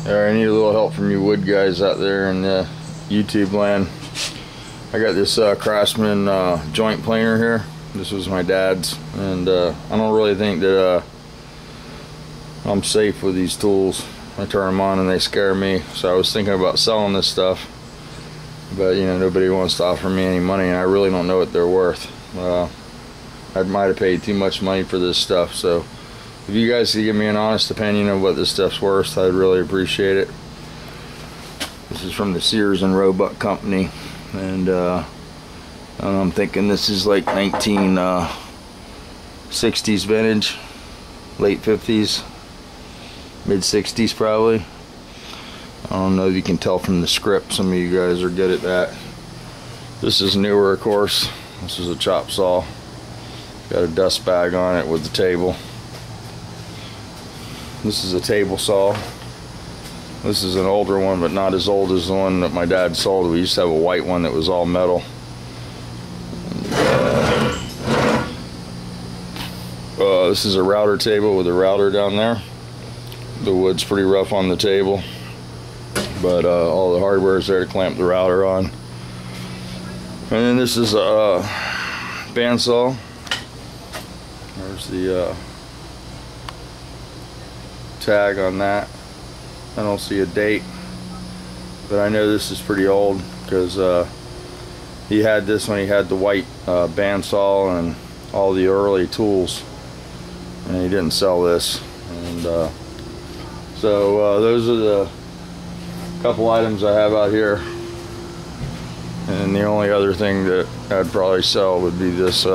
I need a little help from you wood guys out there in YouTube land. I got this Craftsman joint planer here. This was my dad's, and I don't really think that I'm safe with these tools. I turn them on and they scare me, so I was thinking about selling this stuff, but you know, nobody wants to offer me any money, and I really don't know what they're worth. I might have paid too much money for this stuff, so if you guys could give me an honest opinion of what this stuff's worth, I'd really appreciate it. This is from the Sears and Roebuck company, and I'm thinking this is like 1960s vintage, late 50s, mid 60s probably. I don't know if you can tell from the script. Some of you guys are good at that. This is newer, of course. This is a chop saw. Got a dust bag on it with the table. This is a table saw. This is an older one, but not as old as the one that my dad sold. We used to have a white one that was all metal. This is a router table with a router down there. The wood's pretty rough on the table, but all the hardware is there to clamp the router on. And then this is a bandsaw. There's the tag on that. I don't see a date, but I know this is pretty old because he had this when he had the white bandsaw and all the early tools, and he didn't sell this. And so those are the couple items I have out here, and the only other thing that I'd probably sell would be this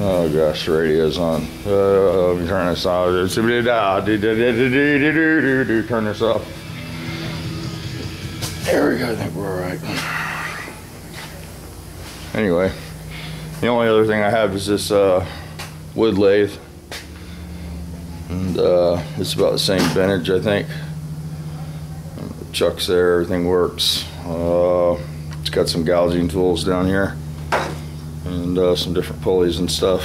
oh gosh, the radio's on. Let me turn this off. Turn this off. There we go, I think we're alright. Anyway, the only other thing I have is this wood lathe. And it's about the same vintage, I think. The chuck's there, everything works. It's got some gouging tools down here, and some different pulleys and stuff.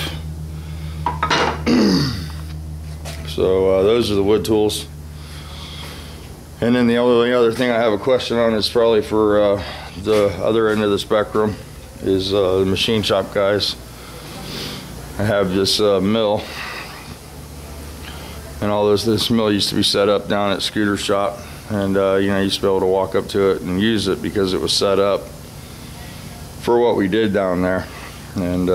So those are the wood tools. And then the only other thing I have a question on is probably for the other end of the spectrum is the machine shop guys. I have this mill, and all this mill used to be set up down at Scooter Shop, and you know, you used to be able to walk up to it and use it because it was set up for what we did down there. And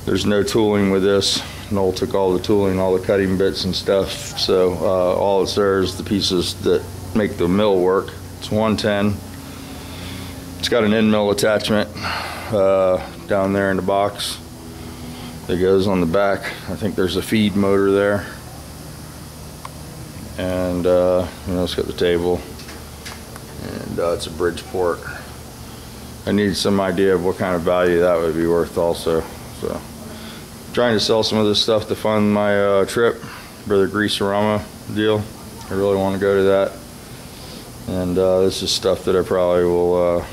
there's no tooling with this. Noel took all the tooling, all the cutting bits and stuff, so all that's there is the pieces that make the mill work. It's 110. It's got an end mill attachment down there in the box that goes on the back. I think there's a feed motor there, and you know, it's got the table, and it's a Bridgeport. I need some idea of what kind of value that would be worth also. So trying to sell some of this stuff to fund my trip for the Greaserama deal. I really want to go to that, and this is stuff that I probably will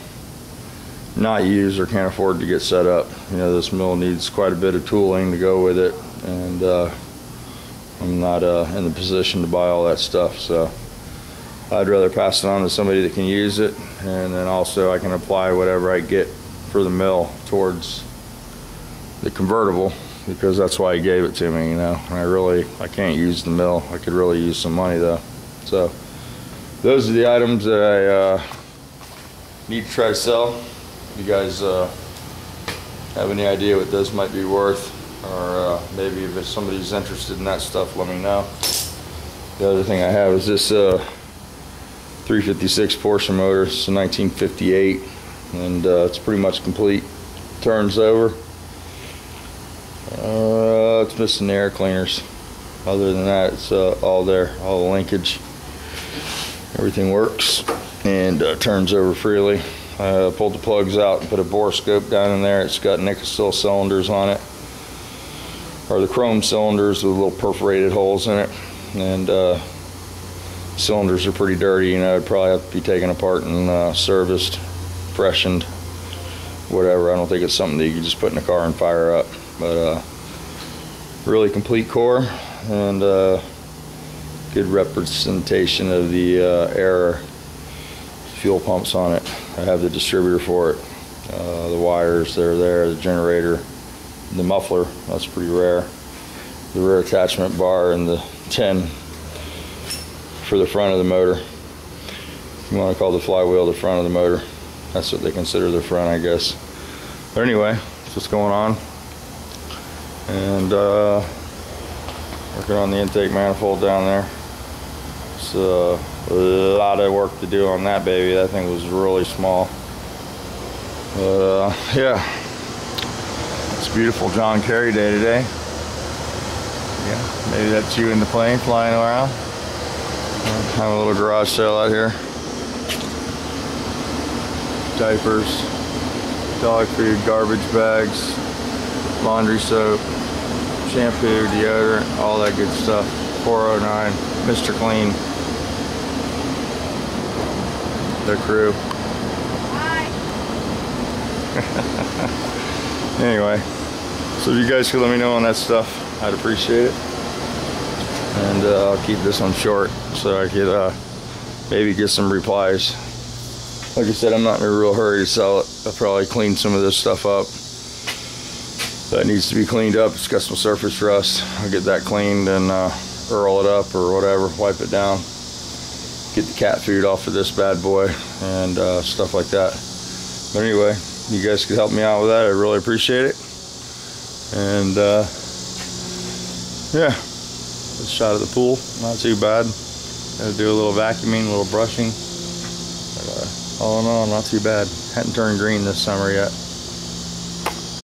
not use or can't afford to get set up. You know, this mill needs quite a bit of tooling to go with it, and I'm not in the position to buy all that stuff, so I'd rather pass it on to somebody that can use it, and then also I can apply whatever I get for the mill towards the convertible, because that's why he gave it to me, you know. And I can't use the mill. I could really use some money though. So those are the items that I need to try to sell. If you guys have any idea what those might be worth, or maybe if somebody's interested in that stuff, let me know. The other thing I have is this 356 Porsche motor. It's a 1958, and it's pretty much complete. Turns over. It's missing the air cleaners. Other than that, it's all there, all the linkage. Everything works and turns over freely. I pulled the plugs out and put a bore scope down in there. It's got nickel steel cylinders on it, or the chrome cylinders with little perforated holes in it, and cylinders are pretty dirty. You know, it'd probably have to be taken apart and serviced, freshened. whatever. I don't think it's something that you can just put in a car and fire up. But really complete core, and good representation of the air fuel pumps on it. I have the distributor for it. The wires, they're there, the generator, the muffler, that's pretty rare. The rear attachment bar and the 10 for the front of the motor. You want to call the flywheel the front of the motor. That's what they consider the front, I guess. But anyway, that's what's going on. And working on the intake manifold down there. So a lot of work to do on that baby. That thing was really small. But yeah, it's a beautiful John Kerry day today. Yeah, maybe that's you in the plane flying around. Have a little garage sale out here. Diapers, dog food, garbage bags, laundry soap, shampoo, deodorant, all that good stuff. 409, Mr. Clean. The crew. Anyway, so if you guys could let me know on that stuff, I'd appreciate it. And I'll keep this one short so I could maybe get some replies. Like I said, I'm not in a real hurry to sell it. I'll probably clean some of this stuff up. That needs to be cleaned up. It's got some surface rust. I'll get that cleaned and roll it up or whatever, wipe it down. Get the cat food off of this bad boy and stuff like that. But anyway, you guys could help me out with that. I really appreciate it. And yeah, a shot of the pool, not too bad. Got to do a little vacuuming, a little brushing. But, all in all, not too bad. Hadn't turned green this summer yet.